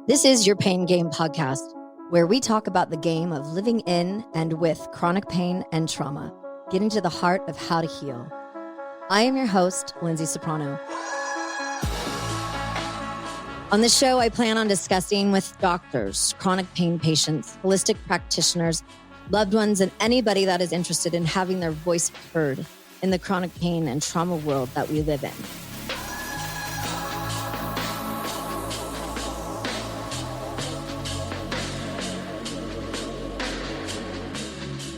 This is Your Pain Game podcast, where we talk about the game of living in and with chronic pain and trauma, getting to the heart of how to heal. I am your host, Lyndsay Soprano. On this show, I plan on discussing with doctors, chronic pain patients, holistic practitioners, loved ones, and anybody that is interested in having their voice heard in the chronic pain and trauma world that we live in.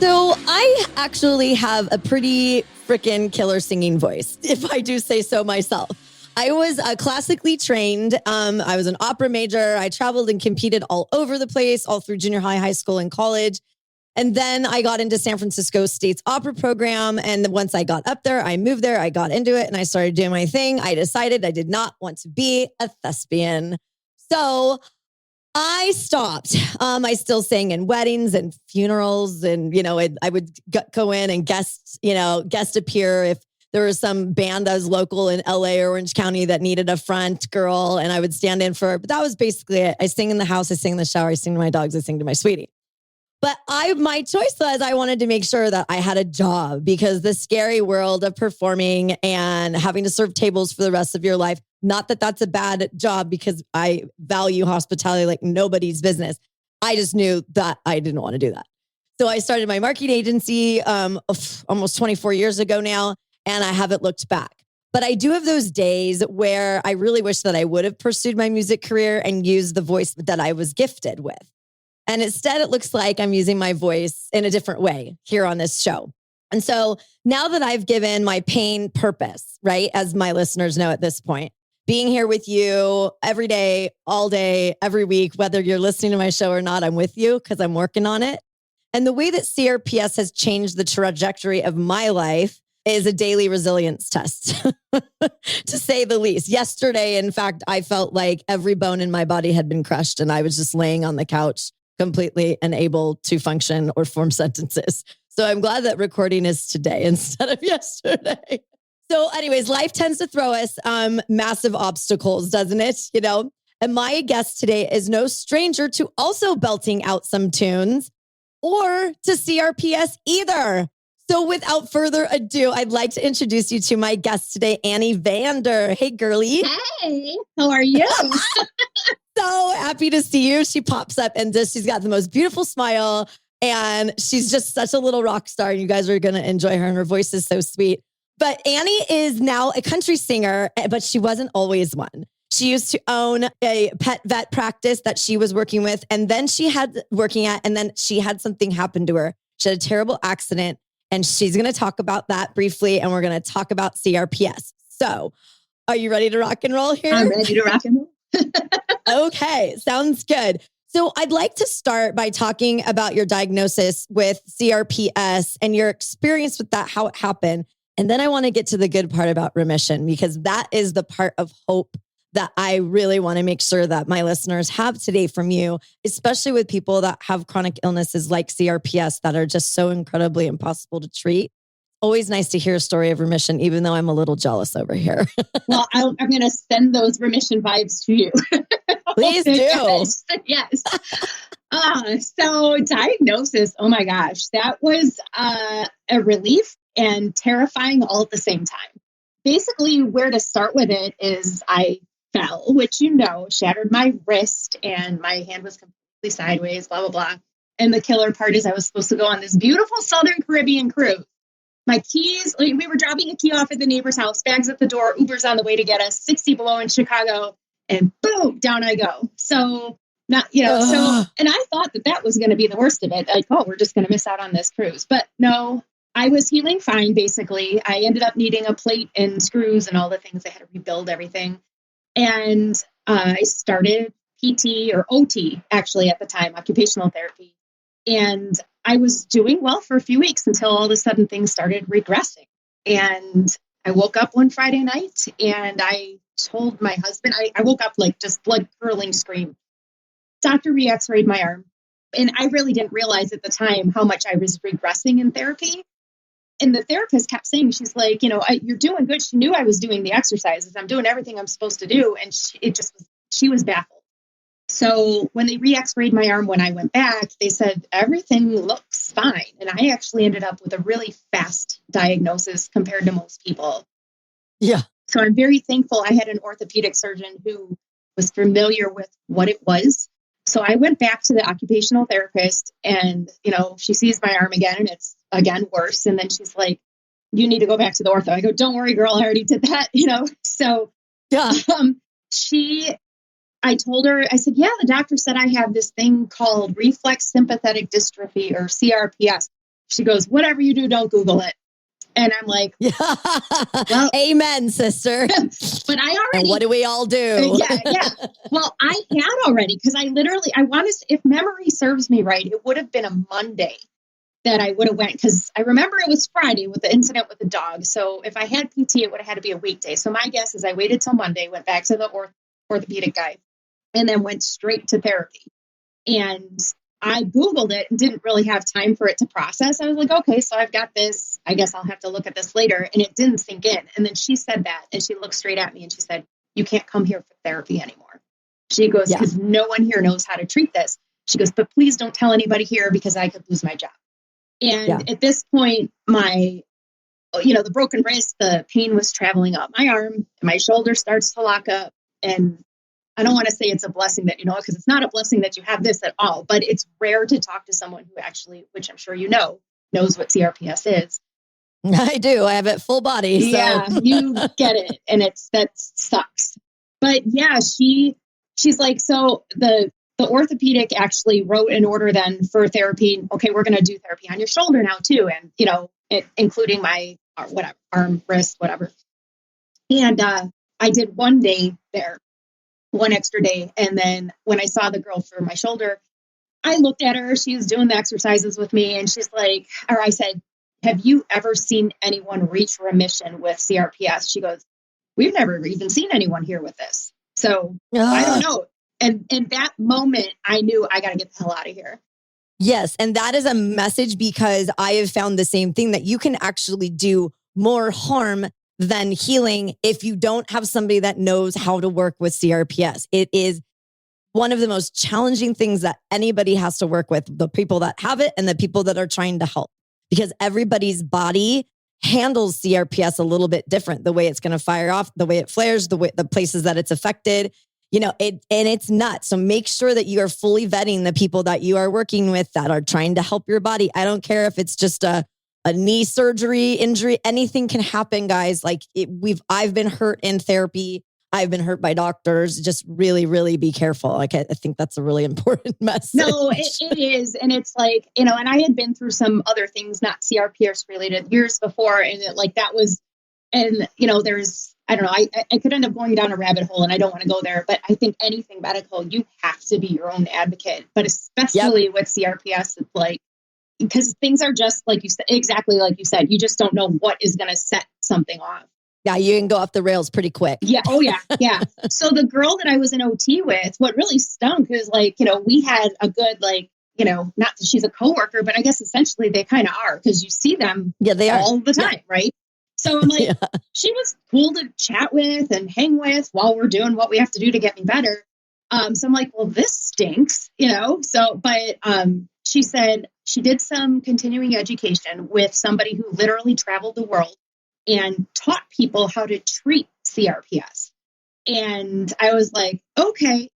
So I actually have a pretty freaking killer singing voice, if I do say so myself. I was classically trained. I was an opera major. I traveled and competed all over the place, all through junior high, high school, and college. And then I got into San Francisco State's opera program. And once I got up there, I moved there, I got into it, and I started doing my thing. I decided I did not want to be a thespian. So I stopped. I still sang in weddings and funerals, and I would go in and guest appear if there was some band that was local in LA or Orange County that needed a front girl, and I would stand in for. But that was basically it. I sing in the house, I sing in the shower, I sing to my dogs, I sing to my sweetie. But my choice was I wanted to make sure that I had a job, because the scary world of performing and having to serve tables for the rest of your life. Not that that's a bad job, because I value hospitality like nobody's business. I just knew that I didn't want to do that. So I started my marketing agency almost 24 years ago now, and I haven't looked back. But I do have those days where I really wish that I would have pursued my music career and used the voice that I was gifted with. And instead, it looks like I'm using my voice in a different way here on this show. And so now that I've given my pain purpose, right, as my listeners know at this point, being here with you every day, all day, every week, whether you're listening to my show or not, I'm with you because I'm working on it. And the way that CRPS has changed the trajectory of my life is a daily resilience test, to say the least. Yesterday, in fact, I felt like every bone in my body had been crushed, and I was just laying on the couch, completely unable to function or form sentences. So I'm glad that recording is today instead of yesterday. So anyways, life tends to throw us massive obstacles, doesn't it? And my guest today is no stranger to also belting out some tunes or to CRPS either. So without further ado, I'd like to introduce you to my guest today, Annie Vander. Hey, girlie. Hey, how are you? So happy to see you. She pops up and she's got the most beautiful smile, and she's just such a little rock star. And you guys are going to enjoy her, and her voice is so sweet. But Annie is now a country singer, but she wasn't always one. She used to own a pet vet practice that she was working with, and then she had something happen to her. She had a terrible accident, and she's going to talk about that briefly, and we're going to talk about CRPS. So are you ready to rock and roll here? I'm ready to rock and roll. Okay, sounds good. So I'd like to start by talking about your diagnosis with CRPS and your experience with that, how it happened. And then I want to get to the good part about remission, because that is the part of hope that I really want to make sure that my listeners have today from you, especially with people that have chronic illnesses like CRPS that are just so incredibly impossible to treat. Always nice to hear a story of remission, even though I'm a little jealous over here. Well, I'm going to send those remission vibes to you. Please do. Yes. So diagnosis, oh my gosh, that was a relief and terrifying all at the same time. Basically, where to start with it is I fell, which shattered my wrist, and my hand was completely sideways, blah, blah, blah. And the killer part is I was supposed to go on this beautiful Southern Caribbean cruise. My keys, we were dropping a key off at the neighbor's house, bags at the door, Uber's on the way to get us, 60 below in Chicago, and boom, down I go. So, and I thought that was going to be the worst of it. Like, we're just going to miss out on this cruise. But no, I was healing fine, basically. I ended up needing a plate and screws and all the things. I had to rebuild everything. And I started PT or OT, actually, at the time, occupational therapy. And I was doing well for a few weeks until all of a sudden things started regressing. And I woke up one Friday night and I told my husband, I woke up like just blood curdling scream. Doctor re-x-rayed my arm. And I really didn't realize at the time how much I was regressing in therapy. And the therapist kept saying, she's like, you're doing good. She knew I was doing the exercises. I'm doing everything I'm supposed to do. And she was baffled. So when they re-x-rayed my arm, when I went back, they said, everything looks fine. And I actually ended up with a really fast diagnosis compared to most people. Yeah. So I'm very thankful I had an orthopedic surgeon who was familiar with what it was. So I went back to the occupational therapist and, she sees my arm again and it's again worse. And then she's like, you need to go back to the ortho. I go, don't worry, girl, I already did that, So Yeah. I told her, I said, yeah, the doctor said I have this thing called reflex sympathetic dystrophy or CRPS. She goes, whatever you do, don't Google it. And I'm like, yeah. Well, amen, sister. But I already. And what do we all do? Yeah. Well, I had already, because I want to, if memory serves me right, it would have been a Monday that I would have went, because I remember it was Friday with the incident with the dog. So if I had PT, it would have had to be a weekday. So my guess is I waited till Monday, went back to the orthopedic guy, and then went straight to therapy. And I Googled it and didn't really have time for it to process. I was like, okay, so I've got this. I guess I'll have to look at this later. And it didn't sink in. And then she said that, and she looked straight at me and she said, you can't come here for therapy anymore. She goes, because no one here knows how to treat this. She goes, but please don't tell anybody here because I could lose my job. And at this point, the broken wrist, the pain was traveling up my arm, and my shoulder starts to lock up. And I don't want to say it's a blessing that, because it's not a blessing that you have this at all, but it's rare to talk to someone who actually, which I'm sure knows what CRPS is. I do. I have it full body. So. Yeah, you get it. And that sucks. But yeah, she's like, so the orthopedic actually wrote an order then for therapy. Okay, we're going to do therapy on your shoulder now too. And, including my arm, wrist, whatever. And I did one day there. One extra day. And then when I saw the girl for my shoulder, I looked at her, she was doing the exercises with me. And she's like, or I said, have you ever seen anyone reach remission with CRPS? She goes, we've never even seen anyone here with this. So I don't know. And in that moment, I knew I got to get the hell out of here. Yes. And that is a message, because I have found the same thing, that you can actually do more harm than healing if you don't have somebody that knows how to work with CRPS. It is one of the most challenging things that anybody has to work with, the people that have it and the people that are trying to help, because everybody's body handles CRPS a little bit different. The way it's going to fire off, the way it flares, the places that it's affected, and it's nuts. So make sure that you are fully vetting the people that you are working with that are trying to help your body. I don't care if it's just a knee surgery, injury, anything can happen, guys. Like I've been hurt in therapy. I've been hurt by doctors. Just really, really be careful. Like, I think that's a really important message. No, it is. And it's like, and I had been through some other things, not CRPS related, years before. And there's, I don't know, I could end up going down a rabbit hole and I don't want to go there, but I think anything medical, you have to be your own advocate, but especially with CRPS, it's like, because things are just like you said, exactly like you said, you just don't know what is going to set something off. Yeah, you can go off the rails pretty quick. Yeah. Oh, yeah. Yeah. So the girl that I was in OT with, what really stunk is we had a good, not that she's a coworker, but I guess essentially they kind of are, because you see them they are all the time, right? So I'm like, she was cool to chat with and hang with while we're doing what we have to do to get me better. So I'm like, well, this stinks, but she said she did some continuing education with somebody who literally traveled the world and taught people how to treat CRPS. And I was like, okay.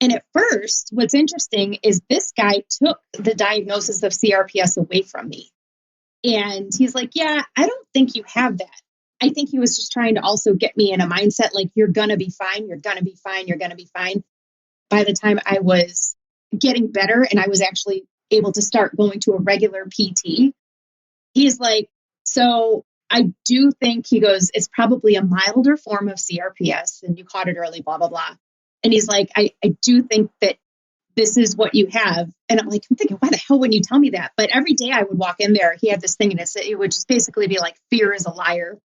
And at first, what's interesting is this guy took the diagnosis of CRPS away from me. And he's like, yeah, I don't think you have that. I think he was just trying to also get me in a mindset like, you're going to be fine. You're going to be fine. You're going to be fine. By the time I was getting better and I was actually able to start going to a regular PT, he's like, so I do think, he goes, it's probably a milder form of CRPS and you caught it early, blah, blah, blah. And he's like, I do think that this is what you have. And I'm thinking, why the hell wouldn't you tell me that? But every day I would walk in there, he had this thing and it would just basically be like, fear is a liar,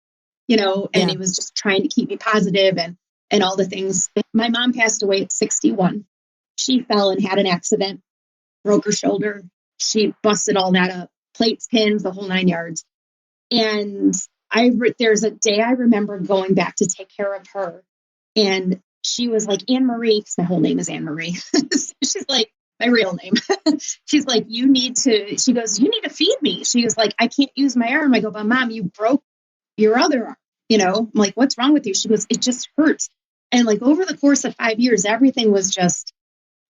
and he was just trying to keep me positive and all the things. My mom passed away at 61. She fell and had an accident, broke her shoulder. She busted all that up, plates, pins, the whole 9 yards. And there's a day I remember going back to take care of her. And she was like, Anne Marie, because my whole name is Anne Marie. She's like, my real name. She's like, she goes, you need to feed me. She was like, I can't use my arm. I go, but Mom, you broke your other arm. I'm like, what's wrong with you? She goes, it just hurts. And like over the course of 5 years, everything was just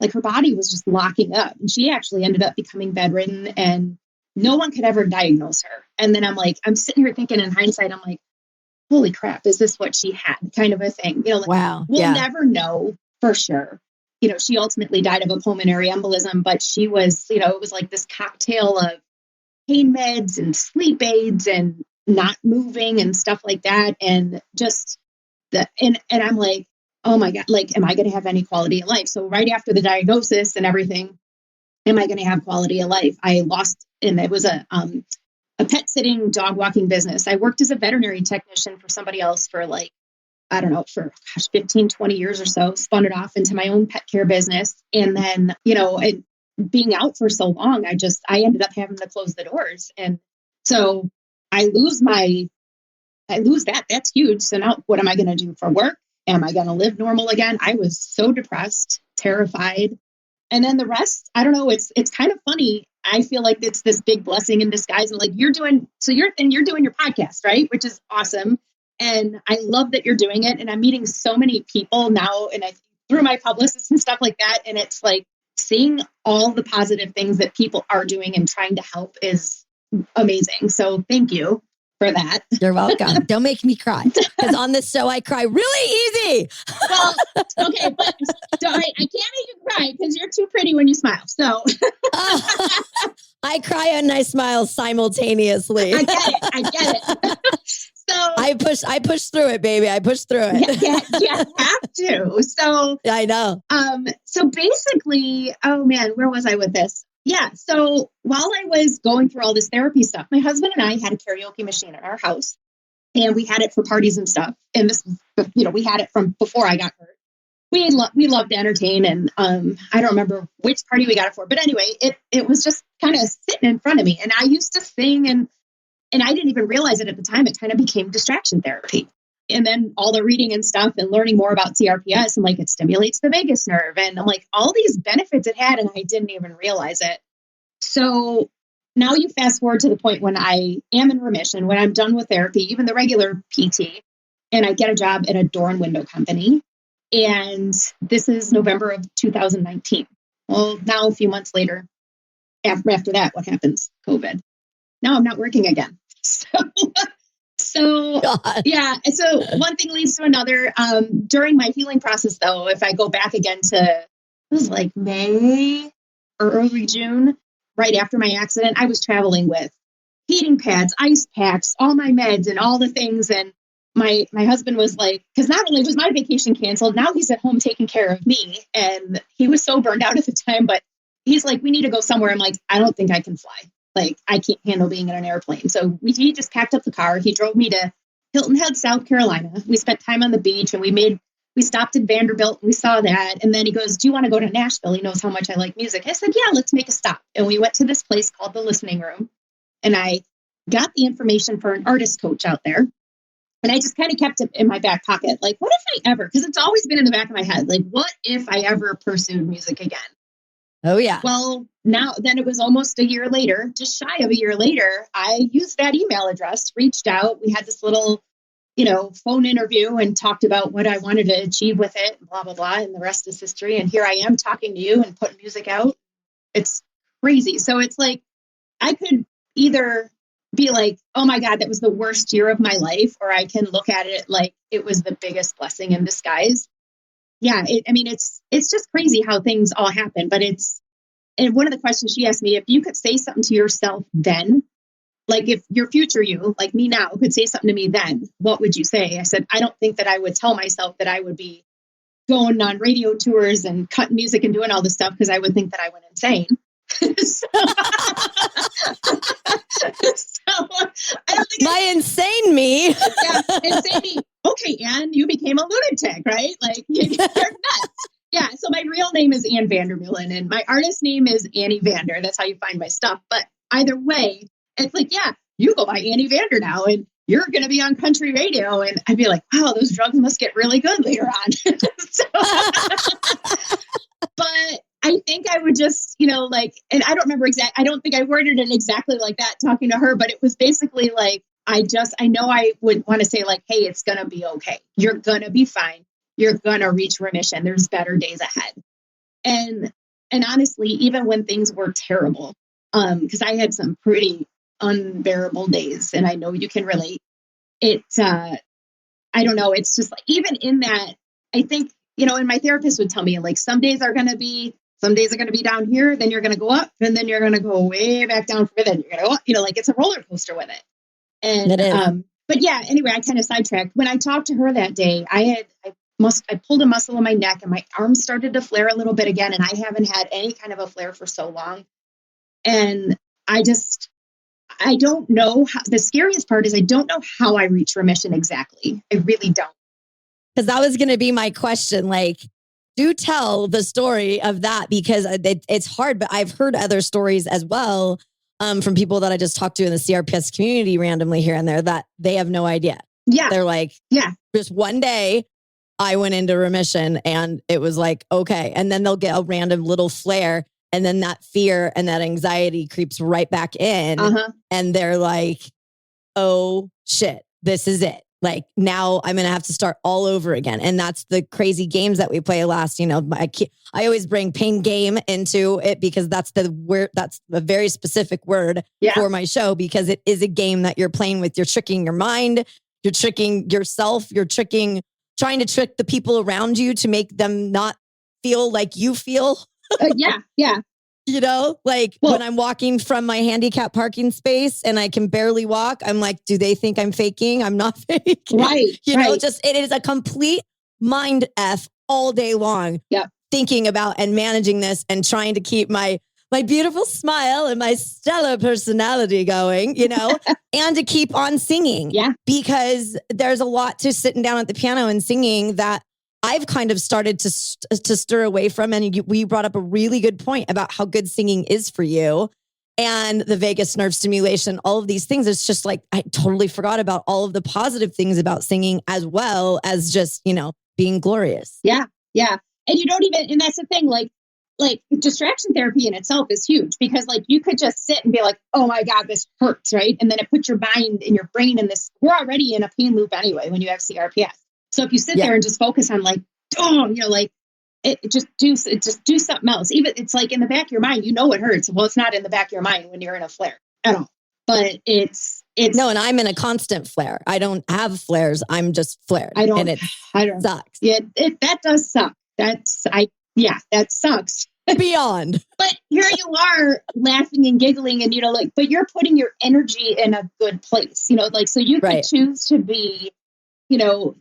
like her body was just locking up. And she actually ended up becoming bedridden and no one could ever diagnose her. And then I'm sitting here thinking in hindsight, I'm like, holy crap, is this what she had? Kind of a thing. Wow. We'll never know for sure. She ultimately died of a pulmonary embolism, but she was, it was like this cocktail of pain meds and sleep aids and not moving and stuff like that. And just and I'm like, oh my God, like, am I going to have any quality of life? So right after the diagnosis and everything, am I going to have quality of life? I lost, and it was a pet sitting, dog walking business. I worked as a veterinary technician for somebody else for 15, 20 years or so, spun it off into my own pet care business. And then, and being out for so long, I ended up having to close the doors. And so I lose that. That's huge. So now what am I going to do for work? Am I going to live normal again? I was so depressed, terrified. And then the rest, I don't know. It's kind of funny. I feel like it's this big blessing in disguise. And like you're doing your podcast, right? Which is awesome. And I love that you're doing it. And I'm meeting so many people now, and through my publicists and stuff like that. And it's like seeing all the positive things that people are doing and trying to help is amazing. So thank you for that. You're welcome. Don't make me cry, because on this show I cry really easy. Well, okay, but I can't make you cry because you're too pretty when you smile. So I cry and I smile simultaneously. I get it. So I push through it, baby. I push through it. You have to. So I know. So basically, oh man, where was I with this? Yeah. So while I was going through all this therapy stuff, my husband and I had a karaoke machine in our house, and we had it for parties and stuff. And this, we had it from before I got hurt. We loved to entertain, and I don't remember which party we got it for, but anyway, it was just kind of sitting in front of me, and I used to sing, and I didn't even realize it at the time. It kind of became distraction therapy. And then all the reading and stuff and learning more about CRPS, and like it stimulates the vagus nerve, and I'm like all these benefits it had, and I didn't even realize it. So now you fast forward to the point when I am in remission, when I'm done with therapy, even the regular PT, and I get a job at a door and window company. And this is November of 2019. Well, now a few months later, after that, what happens? COVID. Now I'm not working again. So yeah. So one thing leads to another. During my healing process, though, if I go back again to, it was like May or early June, right after my accident, I was traveling with heating pads, ice packs, all my meds and all the things. And my husband was like, because not only was my vacation canceled, now he's at home taking care of me. And he was so burned out at the time, but he's like, we need to go somewhere. I'm like, I don't think I can fly. Like, I can't handle being in an airplane. So he just packed up the car. He drove me to Hilton Head, South Carolina. We spent time on the beach, and we stopped at Vanderbilt, and we saw that. And then he goes, do you want to go to Nashville? He knows how much I like music. I said, yeah, let's make a stop. And we went to this place called the Listening Room. And I got the information for an artist coach out there. And I just kind of kept it in my back pocket. Like, what if I ever, because it's always been in the back of my head, like, what if I ever pursued music again? Oh, yeah. Well, then it was almost a year later, just shy of a year later, I used that email address, reached out. We had this little, phone interview and talked about what I wanted to achieve with it, blah, blah, blah. And the rest is history. And here I am talking to you and putting music out. It's crazy. So it's like, I could either be like, oh my God, that was the worst year of my life. Or I can look at it like it was the biggest blessing in disguise. Yeah. It's just crazy how things all happen, but and one of the questions she asked me, if you could say something to yourself then, like if your future you, like me now, could say something to me then, what would you say? I said, I don't think that I would tell myself that I would be going on radio tours and cutting music and doing all this stuff, because I would think that I went insane. So I don't think my insane me. Yeah, insane me. Okay, Anne, you became a lunatic, right? Like you're nuts. Yeah. So my real name is Annie Vander, and my artist name is Annie Vander. That's how you find my stuff. But either way, it's like, yeah, you go by Annie Vander now, and you're going to be on country radio. And I'd be like, wow, those drugs must get really good later on. But I think I would just, like, and I don't remember I don't think I worded it exactly like that talking to her, but it was basically like, I know I would want to say like, hey, it's going to be okay. You're going to be fine. You're going to reach remission. There's better days ahead. And honestly, even when things were terrible, because I had some pretty unbearable days, and I know you can relate. I don't know. It's just like, even in that, I think, and my therapist would tell me like, some days are going to be down here, then you're going to go up, and then you're going to go way back down from it. Then you're going to go up, like it's a roller coaster with it. And, but yeah, anyway, I kind of sidetracked. When I talked to her that day, I pulled a muscle in my neck and my arm started to flare a little bit again. And I haven't had any kind of a flare for so long. And I don't know the scariest part is I don't know how I reach remission exactly. I really don't. Because that was going to be my question. Like, do tell the story of that, because it's hard, but I've heard other stories as well from people that I just talked to in the CRPS community randomly here and there that they have no idea. Yeah. They're like, just one day I went into remission and it was like, okay. And then they'll get a random little flare. And then that fear and that anxiety creeps right back in. And they're like, oh shit, this is it. Like, now I'm going to have to start all over again. And that's the crazy games that we play last, I always bring pain game into it because that's the word, that's a very specific word for my show, because it is a game that you're playing with. You're tricking your mind. You're tricking yourself. You're trying to trick the people around you to make them not feel like you feel. Yeah. When I'm walking from my handicap parking space and I can barely walk, I'm like, do they think I'm faking? I'm not faking. Right. It is a complete mind F all day long. Thinking about and managing this and trying to keep my beautiful smile and my stellar personality going, and to keep on singing. Because there's a lot to sitting down at the piano and singing that I've kind of started to stir away from. And we brought up a really good point about how good singing is for you and the vagus nerve stimulation, all of these things. It's just like, I totally forgot about all of the positive things about singing, as well as just, being glorious. Yeah. And you don't even, and that's the thing, like distraction therapy in itself is huge, because like you could just sit and be like, oh my God, this hurts. Right. And then it puts your mind and your brain in this, we're already in a pain loop anyway, when you have CRPS. So if you sit there and just focus on like, just do something else. Even it's like in the back of your mind, it hurts. Well, it's not in the back of your mind when you're in a flare at all. But it's no, and I'm in a constant flare. I don't have flares. I'm just flared. I don't sucks. Yeah, that does suck. That sucks. Beyond. But here you are laughing and giggling and, but you're putting your energy in a good place, so you could choose to be,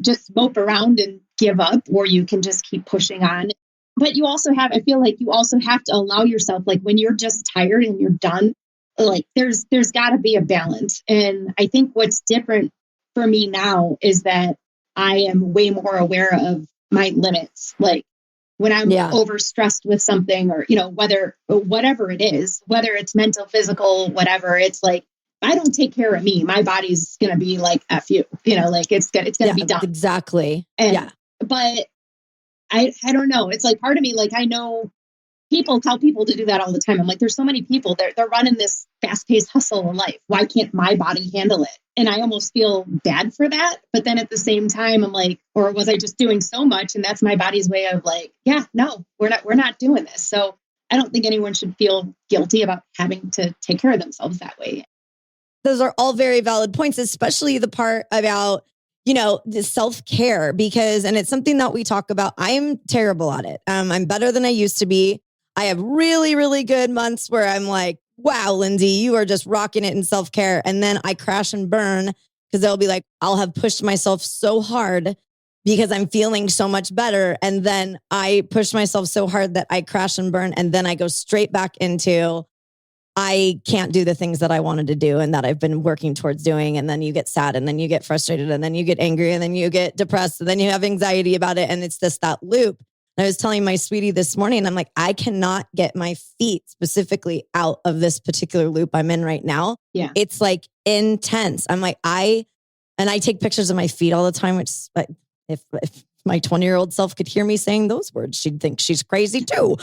just mope around and give up, or you can just keep pushing on. But I feel like you also have to allow yourself, like when you're just tired and you're done, like there's got to be a balance. And I think what's different for me now is that I am way more aware of my limits. Like when I'm overstressed with something, or, whatever it is, whether it's mental, physical, whatever, it's like, if I don't take care of me, my body's going to be like, F you, it's going to be done. Exactly. But I don't know. It's like part of me, like, I know people tell people to do that all the time. I'm like, there's so many people, they're running this fast-paced hustle in life. Why can't my body handle it? And I almost feel bad for that. But then at the same time, I'm like, or was I just doing so much? And that's my body's way of like, no, we're not doing this. So I don't think anyone should feel guilty about having to take care of themselves that way. Those are all very valid points, especially the part about, the self-care, because, and it's something that we talk about. I am terrible at it. I'm better than I used to be. I have really, really good months where I'm like, wow, Lyndsay, you are just rocking it in self-care. And then I crash and burn, because they'll be like, I'll have pushed myself so hard because I'm feeling so much better. And then I push myself so hard that I crash and burn. And then I go straight back into, I can't do the things that I wanted to do and that I've been working towards doing. And then you get sad, and then you get frustrated, and then you get angry, and then you get depressed, and then you have anxiety about it. And it's just that loop. And I was telling my sweetie this morning, I'm like, I cannot get my feet specifically out of this particular loop I'm in right now. Yeah. It's like intense. I'm like, I take pictures of my feet all the time, which if my 20-year-old self could hear me saying those words, she'd think she's crazy too.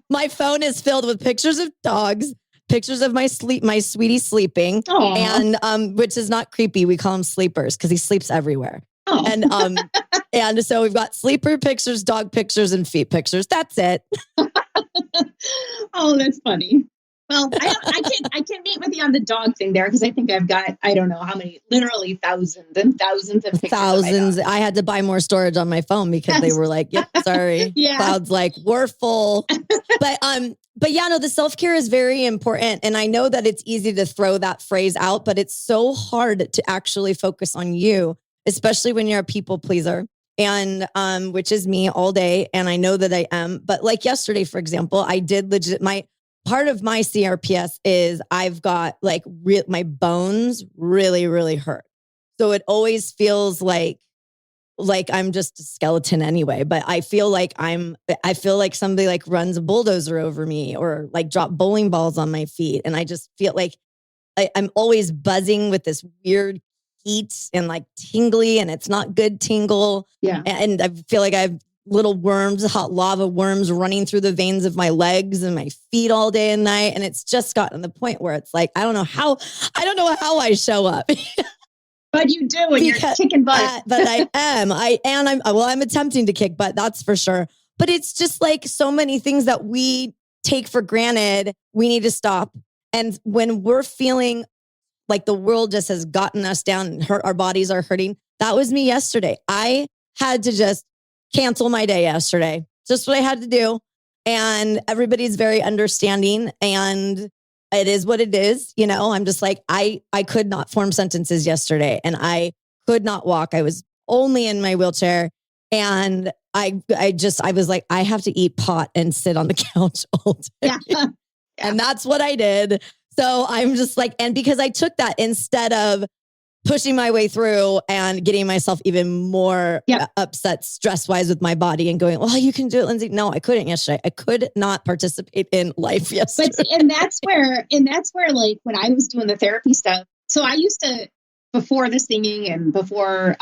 My phone is filled with pictures of dogs, pictures of my sweetie sleeping. Aww. And which is not creepy. We call him sleepers because he sleeps everywhere. Oh. And so we've got sleeper pictures, dog pictures, and feet pictures. That's it. Oh, that's funny. Well, I can meet with you on the dog thing there because I think I've got, I don't know how many, literally thousands and thousands of pictures. Thousands. I had to buy more storage on my phone because they were like, yep, sorry. Yeah. Cloud's like, we're full. But yeah, no, the self-care is very important. And I know that it's easy to throw that phrase out, but it's so hard to actually focus on you, especially when you're a people pleaser. And which is me all day. And I know that I am. But like yesterday, for example, I did part of my CRPS is I've got like my bones really, really hurt. So it always feels like I'm just a skeleton anyway, but I feel like somebody like runs a bulldozer over me or like drop bowling balls on my feet. And I just feel like I'm always buzzing with this weird heat and like tingly, and it's not good tingle. Yeah. And I feel like I have little worms, hot lava worms running through the veins of my legs and my feet all day and night. And it's just gotten to the point where it's like, I don't know how I show up. But you do, and you're kicking butt. But I am. I'm attempting to kick butt, that's for sure. But it's just like so many things that we take for granted, we need to stop. And when we're feeling like the world just has gotten us down and our bodies are hurting, that was me yesterday. I had to just cancel my day yesterday. Just what I had to do. And everybody's very understanding, and it is what it is. You know, I'm just like, I could not form sentences yesterday, and I could not walk. I was only in my wheelchair, and I was like, I have to eat pot and sit on the couch all day. Yeah. And that's what I did. So I'm just like, and because I took that instead of pushing my way through and getting myself even more upset stress-wise with my body and going, well, you can do it, Lyndsay. No, I couldn't yesterday. I could not participate in life yesterday. But see, and that's where like when I was doing the therapy stuff, so I used to, before the singing and before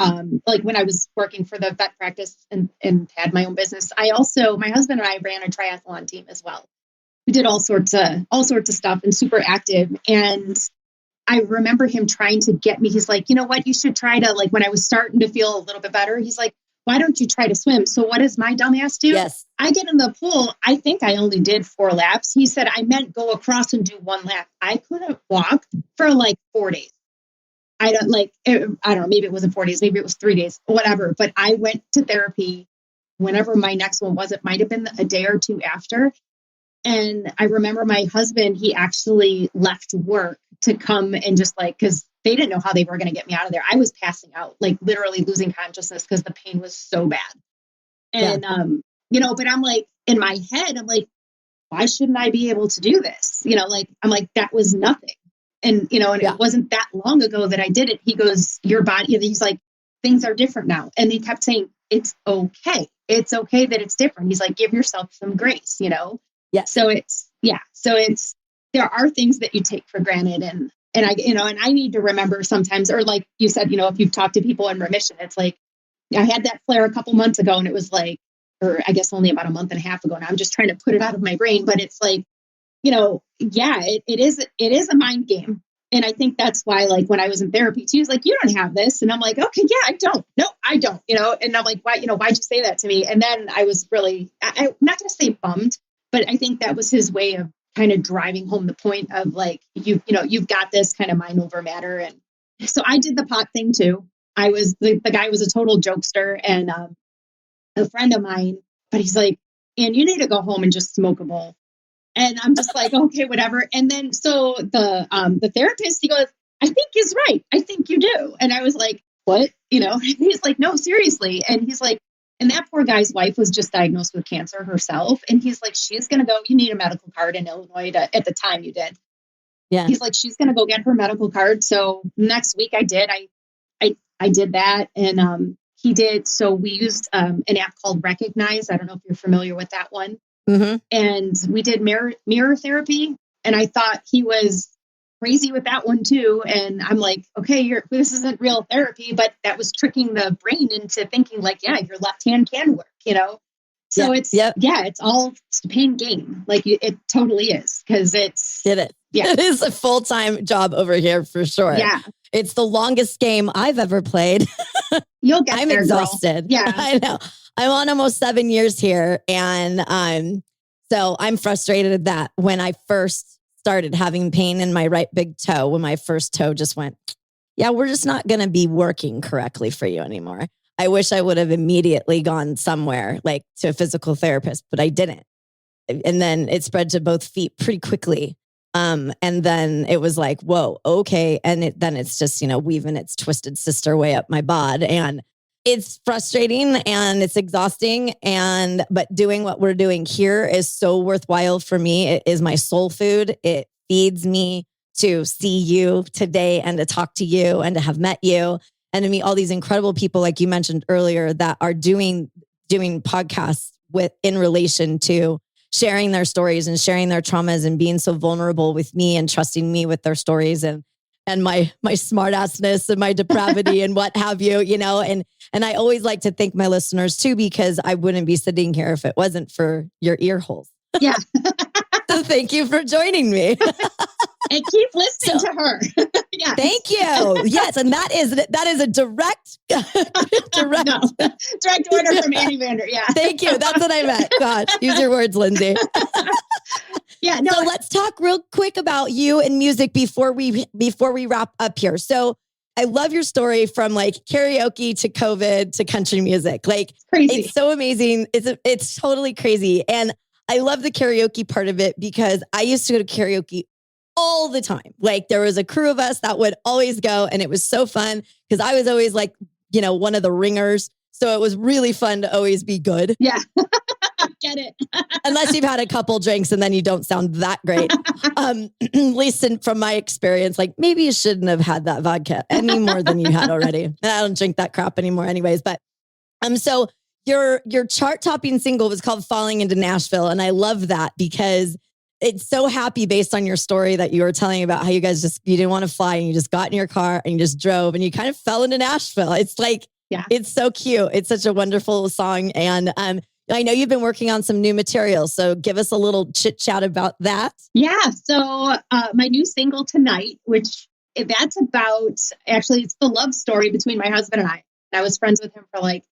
like when I was working for the vet practice and had my own business, my husband and I ran a triathlon team as well. We did all sorts of stuff and super active. And I remember him trying to get me. He's like, you know what? You should try to, like, when I was starting to feel a little bit better, he's like, why don't you try to swim? So what does my dumbass do? Yes. I get in the pool. I think I only did 4 laps. He said, I meant go across and do 1 lap. I couldn't walk for like 4 days. I don't know. Maybe it wasn't 4 days. Maybe it was 3 days, whatever. But I went to therapy whenever my next one was. It might've been a day or two after. And I remember my husband, he actually left work to come and just like, because they didn't know how they were going to get me out of there. I was passing out, like literally losing consciousness because the pain was so bad. And, but I'm like, in my head, I'm like, why shouldn't I be able to do this? You know, like, I'm like, that was nothing. And, it wasn't that long ago that I did it. He goes, your body, he's like, things are different now. And he kept saying, it's okay. It's okay that it's different. He's like, give yourself some grace, Yeah. So there are things that you take for granted, and I need to remember sometimes, or like you said, if you've talked to people in remission, it's like, I had that flare a couple months ago and it was like, or I guess only about a month and a half ago. And I'm just trying to put it out of my brain, but it's like, it is a mind game. And I think that's why, like, when I was in therapy too, he's like, you don't have this. And I'm like, okay, yeah, I don't. No, I don't, and I'm like, why, why'd you say that to me? And then I was really, I'm not going to say bummed, but I think that was his way of kind of driving home the point of like, you've got this kind of mind over matter. And so I did the pot thing too. I was, the guy was a total jokester and a friend of mine, but he's like, and you need to go home and just smoke a bowl. And I'm just like, okay, whatever. And then, so the therapist, he goes, I think he's right. I think you do. And I was like, what? He's like, no, seriously. And he's like, and that poor guy's wife was just diagnosed with cancer herself. And he's like, she's going to go, you need a medical card in Illinois at the time you did. Yeah. He's like, she's going to go get her medical card. So next week I did, I did that. And he did. So we used an app called Recognize. I don't know if you're familiar with that one. Mm-hmm. And we did mirror therapy. And I thought he was crazy with that one too. And I'm like, okay, this isn't real therapy, but that was tricking the brain into thinking like, yeah, your left hand can work, So it's all a pain game. Like it totally is, because it's it is a full-time job over here for sure. Yeah. It's the longest game I've ever played. You'll get I'm there, exhausted. Girl. Yeah. I know. I'm on almost 7 years here. And so I'm frustrated that when I first started having pain in my right big toe, when my first toe just went, yeah, we're just not going to be working correctly for you anymore. I wish I would have immediately gone somewhere like to a physical therapist, but I didn't. And then it spread to both feet pretty quickly. And then it was like, whoa, okay. And then it's just, weaving its twisted sister way up my bod. And it's frustrating and it's exhausting. But doing what we're doing here is so worthwhile for me. It is my soul food. It feeds me to see you today and to talk to you and to have met you and to meet all these incredible people, like you mentioned earlier, that are doing podcasts in relation to sharing their stories and sharing their traumas and being so vulnerable with me and trusting me with their stories and my smart assness and my depravity and what have you, and I always like to thank my listeners too, because I wouldn't be sitting here if it wasn't for your ear holes. Yeah. So thank you for joining me. And keep listening to her. Yes. Thank you. Yes. And that is a direct order from Annie Vander. Yeah. Thank you. That's what I meant. God, use your words, Lyndsay. Yeah. No. So let's talk real quick about you and music before we wrap up here. So I love your story from like karaoke to COVID to country music. Like crazy. It's so amazing. It's totally crazy. And I love the karaoke part of it because I used to go to karaoke all the time. Like there was a crew of us that would always go, and it was so fun because I was always like, one of the ringers. So it was really fun to always be good. Yeah. Get it. Unless you've had a couple drinks and then you don't sound that great. At least from my experience, like maybe you shouldn't have had that vodka any more than you had already. And I don't drink that crap anymore anyways. But so your chart topping single was called Falling Into Nashville. And I love that because it's so happy based on your story that you were telling about how you guys you didn't want to fly and you just got in your car and you just drove and you kind of fell into Nashville. It's like, yeah, it's so cute. It's such a wonderful song. And I know you've been working on some new material. So give us a little chit chat about that. Yeah. So my new single Tonight, which that's about, actually, it's the love story between my husband and I. I was friends with him for like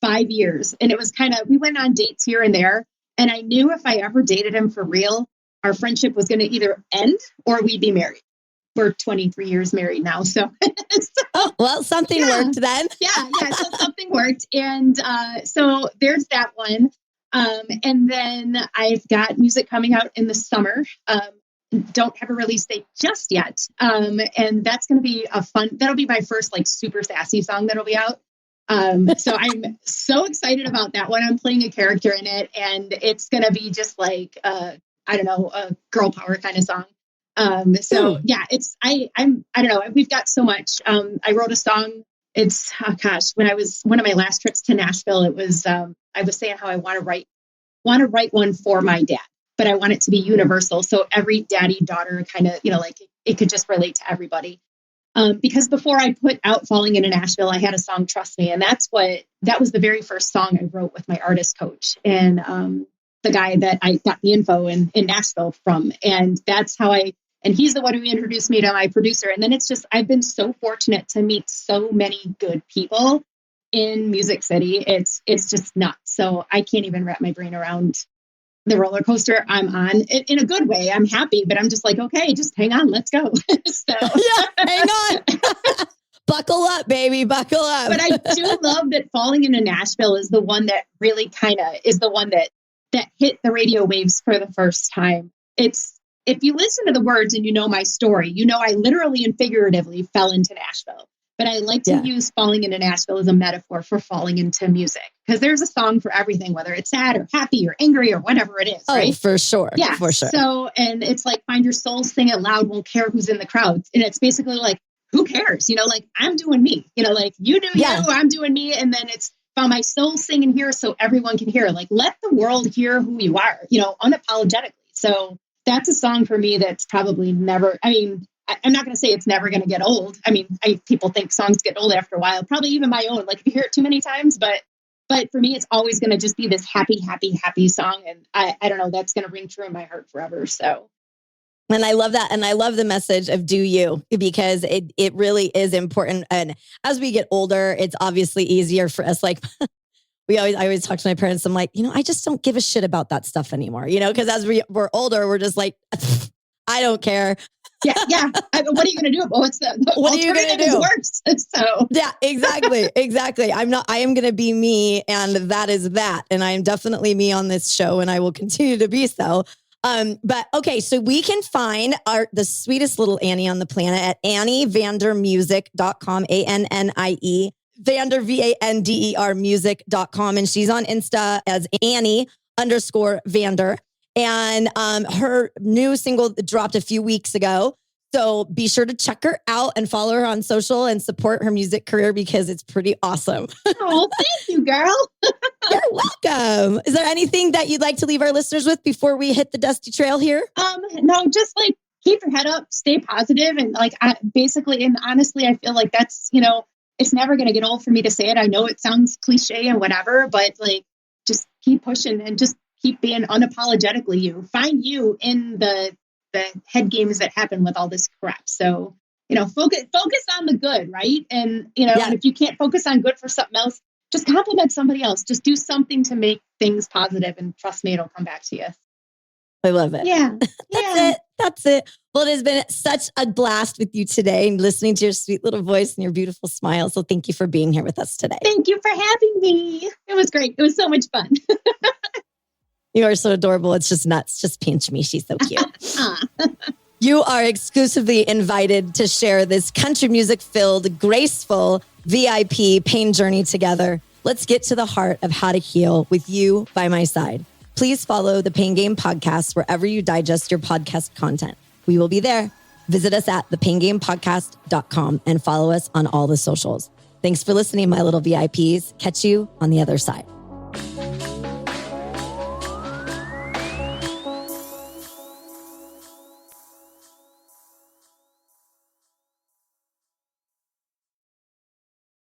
5 years. And it was we went on dates here and there. And I knew if I ever dated him for real, our friendship was going to either end or we'd be married. We're 23 years married now. So, well, something worked then. Yeah. So something worked. And so there's that one. And then I've got music coming out in the summer. Don't have a release date just yet. And that's going to be that'll be my first like super sassy song that'll be out. So I'm so excited about that one. I'm playing a character in it, and it's going to be just like, I don't know, a girl power kind of song. So yeah, I don't know. We've got so much. I wrote a song. It's, when I was one of my last trips to Nashville, it was, I was saying how I want to write one for my dad, but I want it to be universal. So every daddy, daughter kind of, like it could just relate to everybody. Because before I put out Falling Into Nashville, I had a song, Trust Me. And that was the very first song I wrote with my artist coach. And, the guy that I got the info in Nashville from. And that's how and he's the one who introduced me to my producer. And then it's just, I've been so fortunate to meet so many good people in Music City. It's just nuts. So I can't even wrap my brain around the roller coaster I'm on in a good way. I'm happy, but I'm just like, okay, just hang on, let's go. So yeah, hang on. Buckle up, baby, buckle up. But I do love that Falling Into Nashville is the one that really kind of is the one that hit the radio waves for the first time. If you listen to the words and you know my story, I literally and figuratively fell into Nashville. But I like to use Falling Into Nashville as a metaphor for falling into music, because there's a song for everything, whether it's sad or happy or angry or whatever it is. Oh, right? For sure. Yeah, for sure. So, and it's like, find your soul, sing it loud, won't care who's in the crowd. And it's basically like, who cares? Like I'm doing me, like you do you, I'm doing me. And then it's found my soul singing here so everyone can hear. Like, let the world hear who you are, unapologetically. So that's a song for me that's probably never, I'm not going to say it's never going to get old. People think songs get old after a while, probably even my own, like if you hear it too many times, but for me, it's always going to just be this happy, happy, happy song. And I don't know, that's going to ring true in my heart forever. So. And I love that. And I love the message of do you, because it really is important. And as we get older, it's obviously easier for us. Like I always talk to my parents. I'm like, I just don't give a shit about that stuff anymore, because as we're older, we're just like, I don't care. Yeah. What are you going to do? Well, what are you going to do? Worse. So yeah, exactly. I am going to be me, and that is that. And I am definitely me on this show, and I will continue to be so. But okay, so we can find the sweetest little Annie on the planet at AnnieVandermusic.com, ANNIE, Vander, VANDER music.com. And she's on Insta as Annie_Vander. And her new single dropped a few weeks ago. So be sure to check her out and follow her on social and support her music career because it's pretty awesome. Oh, thank you, girl. You're welcome. Is there anything that you'd like to leave our listeners with before we hit the dusty trail here? No, just like keep your head up, stay positive, and like and honestly, I feel like that's it's never going to get old for me to say it. I know it sounds cliche and whatever, but like just keep pushing and just keep being unapologetically you. Find you in the head games that happen with all this crap. So focus on the good, right? And and if you can't focus on good for something else, just compliment somebody else. Just do something to make things positive, and trust me, it'll come back to you. I love it. Yeah. That's it. Well, it has been such a blast with you today and listening to your sweet little voice and your beautiful smile. So thank you for being here with us today. Thank you for having me. It was great. It was so much fun. You are so adorable. It's just nuts. Just pinch me. She's so cute. You are exclusively invited to share this country music filled, graceful VIP pain journey together. Let's get to the heart of how to heal with you by my side. Please follow the Pain Game podcast wherever you digest your podcast content. We will be there. Visit us at thepaingamepodcast.com and follow us on all the socials. Thanks for listening, my little VIPs. Catch you on the other side.